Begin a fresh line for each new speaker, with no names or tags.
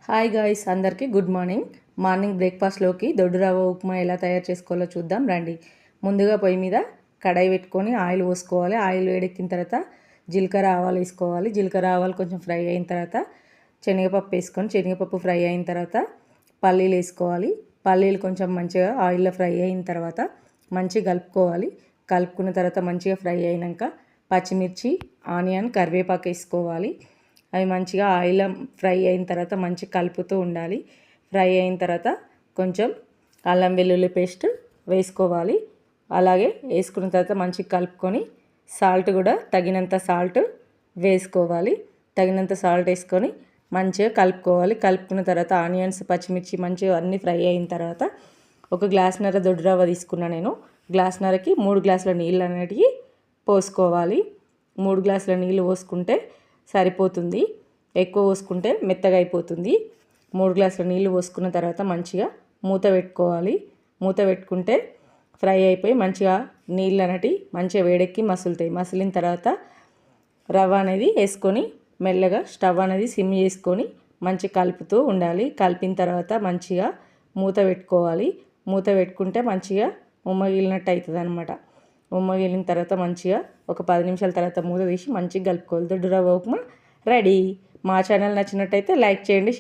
Hi guys, అందరికీ good morning. Morning బ్రేక్ఫాస్ట్లోకి దొడ్డు రవ్వ ఉప్మా ఎలా తయారు చేసుకోవాలో చూద్దాం రండి. ముందుగా పొయ్యి మీద కడాయి పెట్టుకొని ఆయిల్ పోసుకోవాలి. ఆయిల్ వేడెక్కిన తర్వాత జీలకర్ర ఆవాలు వేసుకోవాలి. జీలకర్ర ఆవాలు కొంచెం ఫ్రై అయిన తర్వాత శనగపప్పు వేసుకొని శనగపప్పు ఫ్రై అయిన తర్వాత పల్లీలు వేసుకోవాలి. పల్లీలు కొంచెం మంచిగా ఆయిల్లో ఫ్రై అయిన తర్వాత మంచిగా కలుపుకోవాలి. కలుపుకున్న తర్వాత మంచిగా ఫ్రై అయినాక పచ్చిమిర్చి, ఆనియన్, కరివేపాకు వేసుకోవాలి. అవి మంచిగా ఆయిల్ ఫ్రై అయిన తర్వాత మంచిగా కలుపుతూ ఉండాలి. ఫ్రై అయిన తర్వాత కొంచెం అల్లం వెల్లుల్లి పేస్ట్ వేసుకోవాలి. అలాగే వేసుకున్న తర్వాత మంచిగా కలుపుకొని సాల్ట్ కూడా తగినంత సాల్ట్ వేసుకోవాలి. తగినంత సాల్ట్ వేసుకొని మంచిగా కలుపుకోవాలి. కలుపుకున్న తర్వాత ఆనియన్స్, పచ్చిమిర్చి మంచిగా అన్నీ ఫ్రై అయిన తర్వాత ఒక గ్లాసున్నర దొడ్డు రవ్వ తీసుకున్నా నేను. గ్లాసున్నరకి 3 గ్లాసుల నీళ్ళు అనేటివి పోసుకోవాలి. 3 గ్లాసుల నీళ్ళు పోసుకుంటే సరిపోతుంది. ఎక్కువ పోసుకుంటే మెత్తగా అయిపోతుంది. 3 గ్లాసుల నీళ్ళు పోసుకున్న తర్వాత మంచిగా మూత పెట్టుకోవాలి. మూత పెట్టుకుంటే ఫ్రై అయిపోయి మంచిగా నీళ్ళు అనేటివి మంచిగా వేడెక్కి మసులుతాయి. మసిలిన తర్వాత రవ్వ అనేది వేసుకొని మెల్లగా స్టవ్ అనేది సిమ్ చేసుకొని మంచిగా కలుపుతూ ఉండాలి. కలిపిన తర్వాత మంచిగా మూత పెట్టుకోవాలి. మూత పెట్టుకుంటే మంచిగా ఉమ్మగిలినట్టు అవుతుంది అనమాట. ఉమ్మగిలిన తర్వాత మంచిగా ఒక 10 నిమిషాల తర్వాత మూత తీసి మంచిగా కలుపుకోవాలి. దొడ్డు రవ్వ ఉప్మా రెడీ. మా ఛానల్ నచ్చినట్టయితే లైక్ చేయండి.